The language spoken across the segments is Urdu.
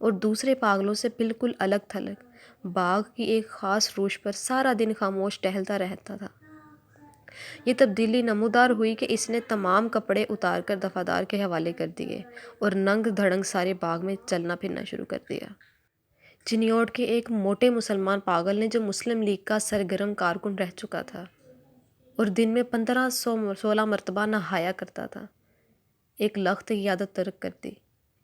اور دوسرے پاگلوں سے بالکل الگ تھلگ باغ کی ایک خاص روش پر سارا دن خاموش ٹہلتا رہتا تھا۔ یہ تبدیلی نمودار ہوئی کہ اس نے تمام کپڑے اتار کر دفاتر کے حوالے کر دیے اور ننگ دھڑنگ سارے باغ میں چلنا پھرنا شروع کر دیا۔ چنیوٹ کے ایک موٹے مسلمان پاگل نے جو مسلم لیگ کا سرگرم کارکن رہ چکا تھا اور دن میں 1516 مرتبہ نہایا کرتا تھا، ایک لخت کی عادت ترک کر دی۔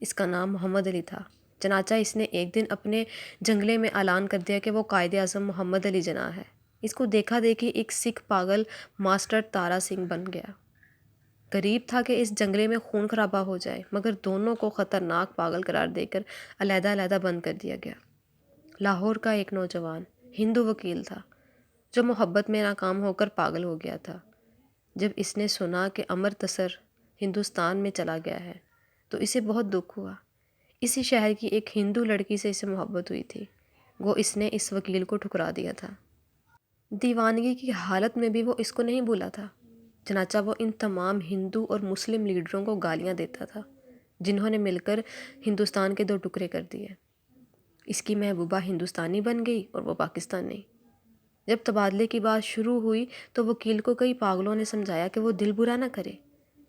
اس کا نام محمد علی تھا۔ چنانچہ اس نے ایک دن اپنے جنگلے میں اعلان کر دیا کہ وہ قائد اعظم محمد علی جناح ہے۔ اس کو دیکھا دیکھی ایک سکھ پاگل ماسٹر تارا سنگھ بن گیا۔ قریب تھا کہ اس جنگلے میں خون خرابہ ہو جائے، مگر دونوں کو خطرناک پاگل قرار دے کر علیحدہ علیحدہ بند کر دیا گیا۔ لاہور کا ایک نوجوان ہندو وکیل تھا جو محبت میں ناکام ہو کر پاگل ہو گیا تھا۔ جب اس نے سنا کہ امرتسر ہندوستان میں چلا گیا ہے تو اسے بہت دکھ ہوا۔ اسی شہر کی ایک ہندو لڑکی سے اسے محبت ہوئی تھی، وہ اس نے اس وکیل کو ٹھکرا دیا تھا۔ دیوانگی کی حالت میں بھی وہ اس کو نہیں بھولا تھا۔ چنانچہ وہ ان تمام ہندو اور مسلم لیڈروں کو گالیاں دیتا تھا جنہوں نے مل کر ہندوستان کے 2 ٹکڑے کر دیے۔ اس کی محبوبہ ہندوستانی بن گئی اور وہ پاکستانی۔ جب تبادلے کی بات شروع ہوئی تو وکیل کو کئی پاگلوں نے سمجھایا کہ وہ دل برا نہ کرے،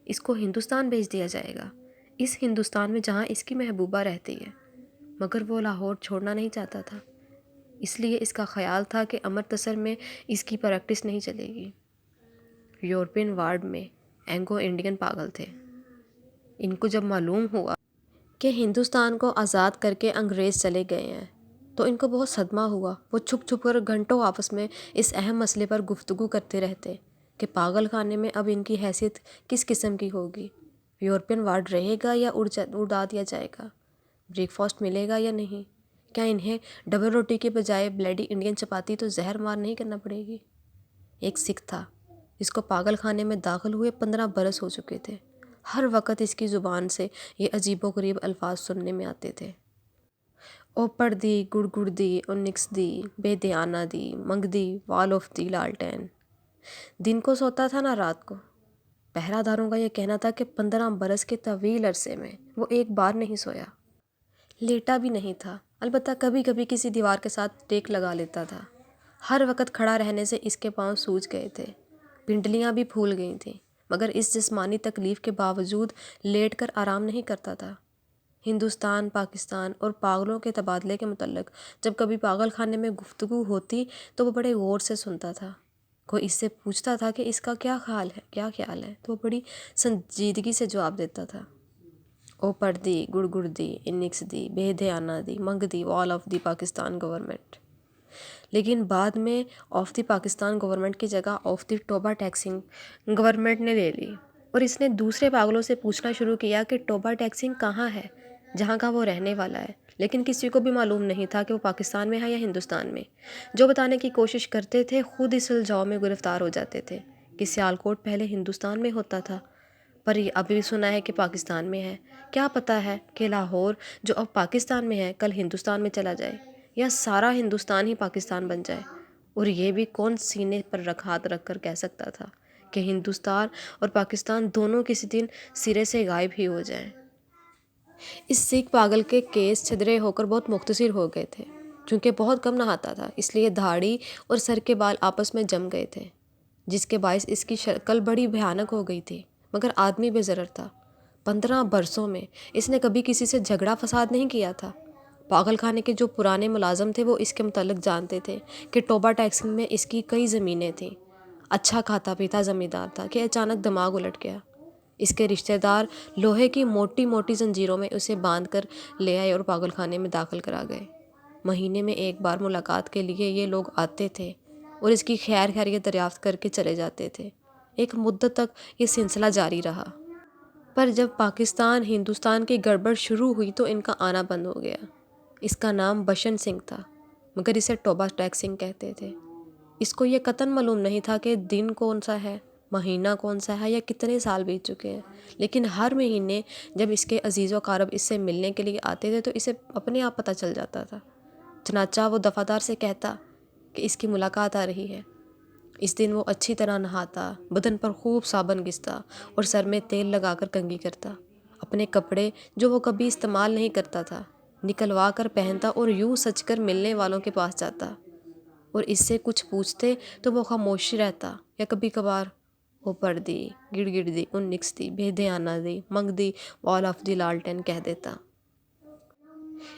اس کو ہندوستان بھیج دیا جائے گا، اس ہندوستان میں جہاں اس کی محبوبہ رہتی ہے۔ مگر وہ لاہور چھوڑنا نہیں چاہتا تھا، اس لیے اس کا خیال تھا کہ امرتسر میں اس کی پریکٹس نہیں چلے گی۔ یورپین وارڈ میں اینگلو انڈین پاگل تھے۔ ان کو جب معلوم ہوا کہ ہندوستان کو آزاد کر کے انگریز چلے گئے ہیں تو ان کو بہت صدمہ ہوا۔ وہ چھپ چھپ کر گھنٹوں آپس میں اس اہم مسئلے پر گفتگو کرتے رہتے کہ پاگل خانے میں اب ان کی حیثیت کس قسم کی ہوگی، یورپین وارڈ رہے گا یا اڑا دیا جائے گا، بریک فاسٹ ملے گا یا نہیں، کیا انہیں ڈبل روٹی کے بجائے بلیڈی انڈین چپاتی تو زہر مار نہیں کرنا پڑے گی۔ ایک سکھ تھا جس کو پاگل خانے میں داخل ہوئے 15 برس ہو چکے تھے۔ ہر وقت اس کی زبان سے یہ عجیب و غریب الفاظ سننے میں آتے تھے: اوپڑ دی، گڑ گڑ دی، انکس دی، بے دھیانہ دی، منگ دی، وال آف دی لالٹین۔ دن کو سوتا تھا نہ رات کو۔ پہرہ داروں کا یہ کہنا تھا کہ 15 برس کے طویل عرصے میں وہ ایک بار نہیں سویا، لیٹا بھی نہیں تھا، البتہ کبھی کبھی کسی دیوار کے ساتھ ٹیک لگا لیتا تھا۔ ہر وقت کھڑا رہنے سے اس کے پاؤں سوج گئے تھے، پنڈلیاں بھی پھول گئی تھیں، مگر اس جسمانی تکلیف کے باوجود لیٹ کر آرام نہیں کرتا تھا۔ ہندوستان، پاکستان اور پاگلوں کے تبادلے کے متعلق جب کبھی پاگل خانے میں گفتگو ہوتی تو وہ بڑے غور سے سنتا تھا۔ کوئی اس سے پوچھتا تھا کہ اس کا کیا خیال ہے تو وہ بڑی سنجیدگی سے جواب دیتا تھا: اوپڑ دی، گڑ گڑ دی، انکس دی، بے دھیانہ دی، منگ دی، وال آف دی پاکستان گورنمنٹ۔ لیکن بعد میں آف دی پاکستان گورنمنٹ کی جگہ of the Toba taxing government نے لے لی اور اس نے دوسرے پاگلوں سے پوچھنا شروع کیا کہ ٹوبہ ٹیکسنگ کہاں ہے جہاں کا وہ رہنے والا ہے۔ لیکن کسی کو بھی معلوم نہیں تھا کہ وہ پاکستان میں ہے یا ہندوستان میں۔ جو بتانے کی کوشش کرتے تھے خود اس الجھاؤ میں گرفتار ہو جاتے تھے کہ سیالکوٹ پہلے ہندوستان میں ہوتا تھا، پر یہ ابھی سنا ہے کہ پاکستان میں ہے۔ کیا پتہ ہے کہ لاہور جو اب پاکستان میں ہے کل ہندوستان میں چلا جائے یا سارا ہندوستان ہی پاکستان بن جائے۔ اور یہ بھی کون سینے پر ہاتھ رکھ کر کہہ سکتا تھا کہ ہندوستان اور پاکستان دونوں کسی دن سرے سے غائب ہی ہو جائیں۔ اس سکھ پاگل کے کیس چھدرے ہو کر بہت مختصر ہو گئے تھے۔ چونکہ بہت کم نہاتا تھا اس لیے دھاڑی اور سر کے بال آپس میں جم گئے تھے، جس کے باعث اس کی شکل بڑی بھیانک ہو گئی تھی، مگر آدمی بے ضرر تھا۔ 15 برسوں میں اس نے کبھی کسی سے جھگڑا فساد نہیں کیا تھا۔ پاگل خانے کے جو پرانے ملازم تھے وہ اس کے متعلق جانتے تھے کہ ٹوبہ ٹیکسنگ میں اس کی کئی زمینیں تھیں، اچھا کھاتا پیتا زمیندار تھا کہ اچانک دماغ الٹ گیا۔ اس کے رشتہ دار لوہے کی موٹی موٹی زنجیروں میں اسے باندھ کر لے آئے اور پاگل خانے میں داخل کرا گئے۔ مہینے میں ایک بار ملاقات کے لیے یہ لوگ آتے تھے اور اس کی خیر خیریت دریافت کر کے چلے جاتے تھے۔ ایک مدت تک یہ سلسلہ جاری رہا، پر جب پاکستان ہندوستان کی گڑبڑ شروع ہوئی تو ان کا آنا بند ہو گیا۔ اس کا نام بشن سنگھ تھا، مگر اسے ٹوبہ ٹیکسنگ کہتے تھے۔ اس کو یہ قطعاً معلوم نہیں تھا کہ دن کون سا ہے، مہینہ کون سا ہے یا کتنے سال بیت چکے ہیں، لیکن ہر مہینے جب اس کے عزیز و اقارب اس سے ملنے کے لیے آتے تھے تو اسے اپنے آپ پتہ چل جاتا تھا۔ چنانچہ وہ دفاتر سے کہتا کہ اس کی ملاقات آ رہی ہے۔ اس دن وہ اچھی طرح نہاتا، بدن پر خوب صابن گھستا اور سر میں تیل لگا کر کنگھی کرتا۔ اپنے کپڑے جو وہ کبھی استعمال نہیں کرتا تھا نکلوا کر پہنتا اور یوں سج کر ملنے والوں کے پاس جاتا، اور اس سے کچھ پوچھتے تو وہ خاموشی رہتا، یا کبھی کبھار وہ پڑھ دی، گڑ گڑ دی، ان نکس دی، بے دھیانہ دی، منگ دی، وال آف دی لالٹین کہہ دیتا۔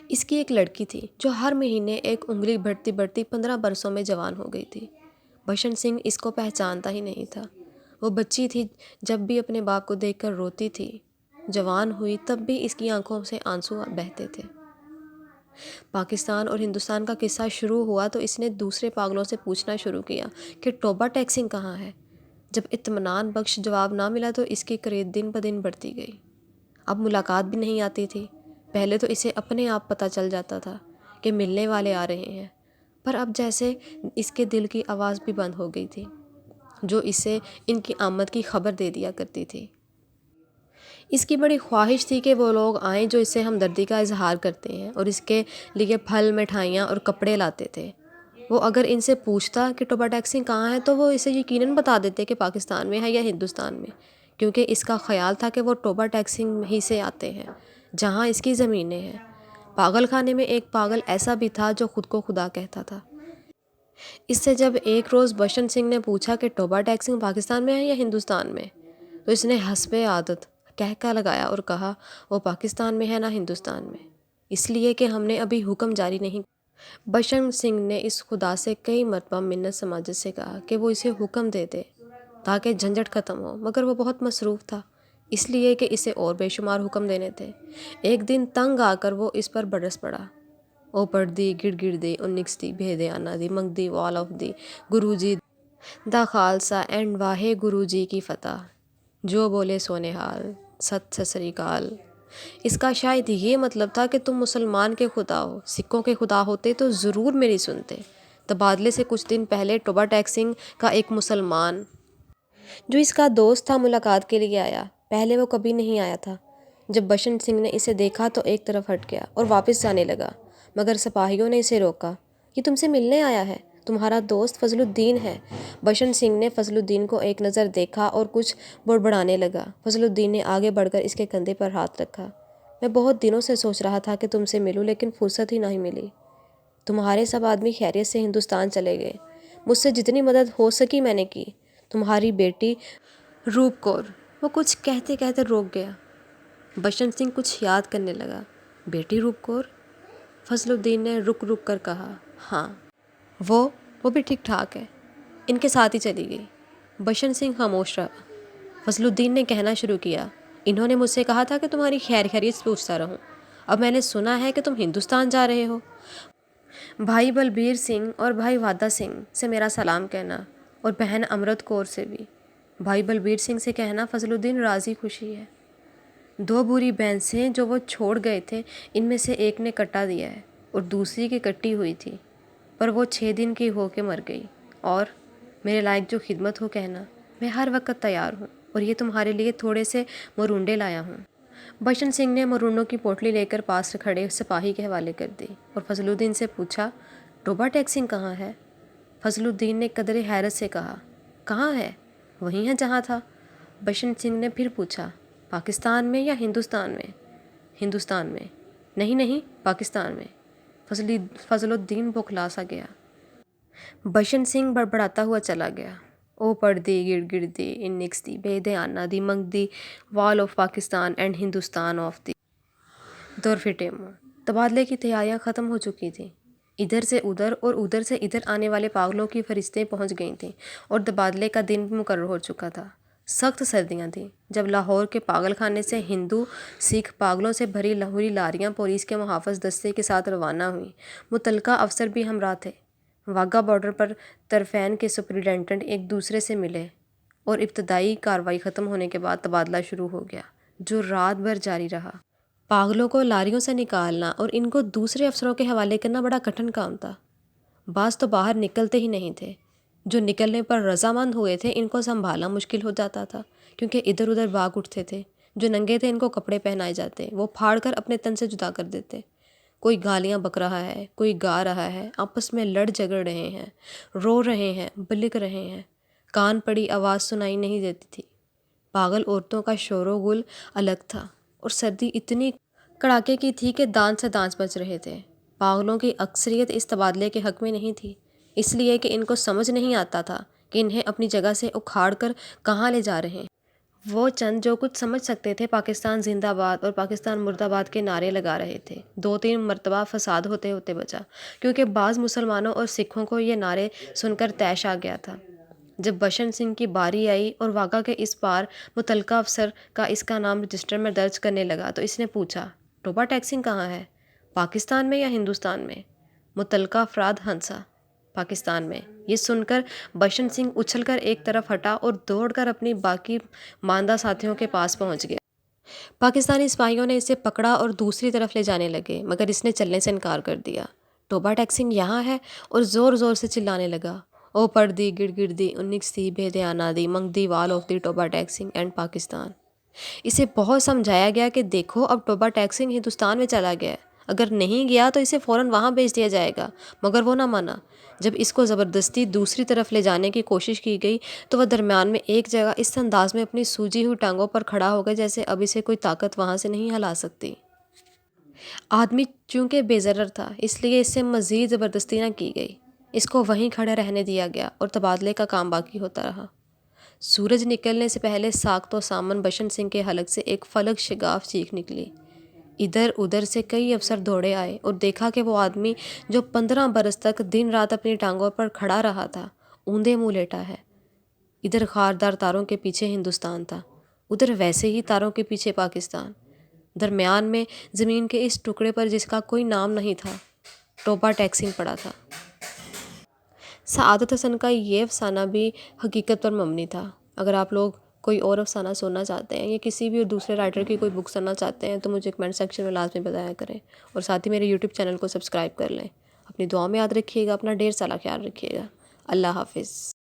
اس کی ایک لڑکی تھی جو ہر مہینے ایک انگلی بڑھتی بڑھتی 15 برسوں میں جوان ہو گئی تھی۔ بشن سنگھ اس کو پہچانتا ہی نہیں تھا۔ وہ بچی تھی جب بھی اپنے باپ کو دیکھ کر روتی تھی، جوان ہوئی تب بھی اس کی آنکھوں سے آنسو بہتے تھے۔ پاکستان اور ہندوستان کا قصہ شروع ہوا تو اس نے دوسرے پاگلوں سے پوچھنا شروع کیا کہ ٹوبہ ٹیک سنگھ کہاں ہے۔ جب اطمینان بخش جواب نہ ملا تو اس کی کرید دن بدن بڑھتی گئی۔ اب ملاقات بھی نہیں آتی تھی۔ پہلے تو اسے اپنے آپ پتہ چل جاتا تھا کہ ملنے والے آ رہے ہیں، پر اب جیسے اس کے دل کی آواز بھی بند ہو گئی تھی جو اسے ان کی آمد کی خبر دے دیا کرتی تھی۔ اس کی بڑی خواہش تھی کہ وہ لوگ آئیں جو اس سے ہمدردی کا اظہار کرتے ہیں اور اس کے لیے پھل، مٹھائیاں اور کپڑے لاتے تھے۔ وہ اگر ان سے پوچھتا کہ ٹوبہ ٹیک سنگھ کہاں ہے تو وہ اسے یقیناً بتا دیتے کہ پاکستان میں ہے یا ہندوستان میں، کیونکہ اس کا خیال تھا کہ وہ ٹوبہ ٹیک سنگھ ہی سے آتے ہیں جہاں اس کی زمینیں ہیں۔ پاگل خانے میں ایک پاگل ایسا بھی تھا جو خود کو خدا کہتا تھا۔ اس سے جب ایک روز بشن سنگھ نے پوچھا کہ ٹوبہ ٹیک سنگھ پاکستان میں ہے یا ہندوستان میں، تو اس نے حسب عادت کہہ لگایا اور کہا وہ پاکستان میں ہے نہ ہندوستان میں، اس لیے کہ ہم نے ابھی حکم جاری نہیں۔ بشن سنگھ نے اس خدا سے کئی مرتبہ منت سماجت سے کہا کہ وہ اسے حکم دے دے تاکہ جھنجھٹ ختم ہو، مگر وہ بہت مصروف تھا، اس لیے کہ اسے اور بے شمار حکم دینے تھے۔ ایک دن تنگ آ کر وہ اس پر برس پڑا۔ او پڑھ دی، گڑ گڑ دی، ان نکس دی، بے دھیانہ دی، منگ دی، وال of the, grow G the Khalsa and واہے گرو جی کی فتح، جو بولے سو نہال، ست سری اکال۔ اس کا شاید یہ مطلب تھا کہ تم مسلمان کے خدا ہو، سکھوں کے خدا ہوتے تو ضرور میری سنتے۔ تبادلے سے کچھ دن پہلے ٹوبہ ٹیک سنگھ کا ایک مسلمان جو اس کا دوست تھا ملاقات کے لیے آیا۔ پہلے وہ کبھی نہیں آیا تھا۔ جب بشن سنگھ نے اسے دیکھا تو ایک طرف ہٹ گیا اور واپس جانے لگا، مگر سپاہیوں نے اسے روکا۔ یہ تم سے ملنے آیا ہے، تمہارا دوست فضل الدین ہے۔ بشن سنگھ نے فضل الدین کو ایک نظر دیکھا اور کچھ بڑبڑانے لگا۔ فضل الدین نے آگے بڑھ کر اس کے کندھے پر ہاتھ رکھا۔ میں بہت دنوں سے سوچ رہا تھا کہ تم سے ملوں، لیکن فرصت ہی نہیں ملی۔ تمہارے سب آدمی خیریت سے ہندوستان چلے گئے، مجھ سے جتنی مدد ہو سکی میں نے کی۔ تمہاری بیٹی روپ کور، وہ کچھ کہتے کہتے روک گیا۔ بشن سنگھ کچھ یاد کرنے لگا۔ بیٹی روپ کور؟ فضل الدین نے رک رک کر کہا، ہاں وہ بھی ٹھیک ٹھاک ہے، ان کے ساتھ ہی چلی گئی۔ بشن سنگھ خاموش رہا۔ فضل الدین نے کہنا شروع کیا، انہوں نے مجھ سے کہا تھا کہ تمہاری خیریت پوچھتا رہوں۔ اب میں نے سنا ہے کہ تم ہندوستان جا رہے ہو۔ بھائی بلبیر سنگھ اور بھائی وادہ سنگھ سے میرا سلام کہنا، اور بہن امرت کور سے بھی۔ بھائی بلبیر سنگھ سے کہنا فضل الدین راضی خوشی ہے۔ 2 بری بھینسیں جو وہ چھوڑ گئے تھے، ان میں سے ایک نے کٹا دیا ہے اور دوسری کی کٹی ہوئی تھی، پر وہ 6 دن کی ہو کے مر گئی۔ اور میرے لائق جو خدمت ہو کہنا، میں ہر وقت تیار ہوں، اور یہ تمہارے لیے تھوڑے سے مرونڈے لایا ہوں۔ بشن سنگھ نے مرونوں کی پوٹلی لے کر پاس کھڑے سپاہی کے حوالے کر دی اور فضل الدین سے پوچھا، ٹوبہ ٹیک سنگھ کہاں ہے؟ فضل الدین نے قدرے حیرت سے کہا، کہاں ہے؟ وہیں ہے جہاں تھا۔ بشن سنگھ نے پھر پوچھا، پاکستان میں یا ہندوستان میں؟ ہندوستان میں۔ نہیں، پاکستان میں۔ فضل الدین بوکھلا سا گیا۔ بشن سنگھ بڑبڑاتا ہوا چلا گیا۔ او پڑھ دی، گڑ گڑ دی، ان نکس دی، بے دھیانہ دی، منگ دی، وال of Pakistan and Hindustan of the. دور پھٹے منہ۔ تبادلے کی تیاریاں ختم ہو چکی تھیں۔ ادھر سے ادھر اور ادھر سے ادھر آنے والے پاگلوں کی فہرستیں پہنچ گئی تھیں اور تبادلے کا دن بھی مقرر ہو چکا تھا۔ سخت سردیاں تھیں جب لاہور کے پاگل خانے سے ہندو سکھ پاگلوں سے بھری لاہوری لاریاں پولیس کے محافظ دستے کے ساتھ روانہ ہوئیں۔ متعلقہ افسر بھی ہمراہ تھے۔ واہگہ بارڈر پر طرفین کے سپرنٹنڈنٹ ایک دوسرے سے ملے اور ابتدائی کارروائی ختم ہونے کے بعد تبادلہ شروع ہو گیا، جو رات بھر جاری رہا۔ پاگلوں کو لاریوں سے نکالنا اور ان کو دوسرے افسروں کے حوالے کرنا بڑا کٹھن کام تھا۔ بعض تو باہر نکلتے ہی نہیں تھے۔ جو نکلنے پر رضامند ہوئے تھے ان کو سنبھالنا مشکل ہو جاتا تھا، کیونکہ ادھر ادھر بھاگ اٹھتے تھے۔ جو ننگے تھے ان کو کپڑے پہنائے جاتے، وہ پھاڑ کر اپنے تن سے جدا کر دیتے۔ کوئی گالیاں بک رہا ہے، کوئی گا رہا ہے، آپس میں لڑ جھگڑ رہے ہیں، رو رہے ہیں، بلک رہے ہیں۔ کان پڑی آواز سنائی نہیں دیتی تھی۔ پاگل عورتوں کا شور و غل الگ تھا، اور سردی اتنی کڑاکے کی تھی کہ دانت سے دانت بچ رہے تھے۔ پاگلوں کی اکثریت اس تبادلے کے حق میں نہیں تھی، اس لیے کہ ان کو سمجھ نہیں آتا تھا کہ انہیں اپنی جگہ سے اکھاڑ کر کہاں لے جا رہے ہیں۔ وہ چند جو کچھ سمجھ سکتے تھے پاکستان زندہ باد اور پاکستان مرد آباد کے نعرے لگا رہے تھے۔ 2-3 مرتبہ فساد ہوتے ہوتے بچا، کیونکہ بعض مسلمانوں اور سکھوں کو یہ نعرے سن کر طیش آ گیا تھا۔ جب بشن سنگھ کی باری آئی اور واقعہ کے اس پار متعلقہ افسر کا اس کا نام رجسٹر میں درج کرنے لگا تو اس نے پوچھا، ٹوبہ ٹیکسنگ کہاں ہے؟ پاکستان میں یا ہندوستان میں؟ متعلقہ افراد ہنسا، پاکستان میں۔ یہ سن کر بشن سنگھ اچھل کر ایک طرف ہٹا اور دوڑ کر اپنی باقی ماندہ ساتھیوں کے پاس پہنچ گیا۔ پاکستانی سپاہیوں نے اسے پکڑا اور دوسری طرف لے جانے لگے، مگر اس نے چلنے سے انکار کر دیا۔ ٹوبہ ٹیکسنگ یہاں ہے، اور زور زور سے چلانے لگا، او پردی گڑ گڑ دی انکس دی بے دیانا دی منگ دی وال of the Toba taxing and Pakistan. اسے بہت سمجھایا گیا کہ دیکھو اب ٹوبہ ٹیکسنگ ہندوستان میں چلا گیا ہے، اگر نہیں گیا تو اسے فوراً وہاں بھیج دیا جائے گا، مگر وہ نہ مانا۔ جب اس کو زبردستی دوسری طرف لے جانے کی کوشش کی گئی تو وہ درمیان میں ایک جگہ اس انداز میں اپنی سوجی ہوئی ٹانگوں پر کھڑا ہو گیا جیسے اب اسے کوئی طاقت وہاں سے نہیں ہلا سکتی۔ آدمی چونکہ بے ضرر تھا، اس لیے اس سے مزید زبردستی نہ کی گئی، اس کو وہیں کھڑے رہنے دیا گیا اور تبادلے کا کام باقی ہوتا رہا۔ سورج نکلنے سے پہلے ساکت و سامن بشن سنگھ کے حلق سے ایک فلک شگاف چیخ نکلی۔ ادھر ادھر سے کئی افسر دوڑے آئے اور دیکھا کہ وہ آدمی جو 15 برس تک دن رات اپنی ٹانگوں پر کھڑا رہا تھا، اوندے منہ لیٹا ہے۔ ادھر خاردار تاروں کے پیچھے ہندوستان تھا، ادھر ویسے ہی تاروں کے پیچھے پاکستان۔ درمیان میں زمین کے اس ٹکڑے پر جس کا کوئی نام نہیں تھا، ٹوبہ ٹیکسنگ پڑا تھا۔ سعادت حسن کا یہ افسانہ بھی حقیقت پر مبنی تھا۔ اگر آپ لوگ کوئی اور افسانہ سننا چاہتے ہیں یا کسی بھی دوسرے رائٹر کی کوئی بک سننا چاہتے ہیں تو مجھے کمنٹ سیکشن میں لازمی بتایا کریں، اور ساتھ ہی میرے یوٹیوب چینل کو سبسکرائب کر لیں۔ اپنی دعا میں یاد رکھیے گا، اپنا ڈھیر سارا خیال رکھیے گا۔ اللہ حافظ۔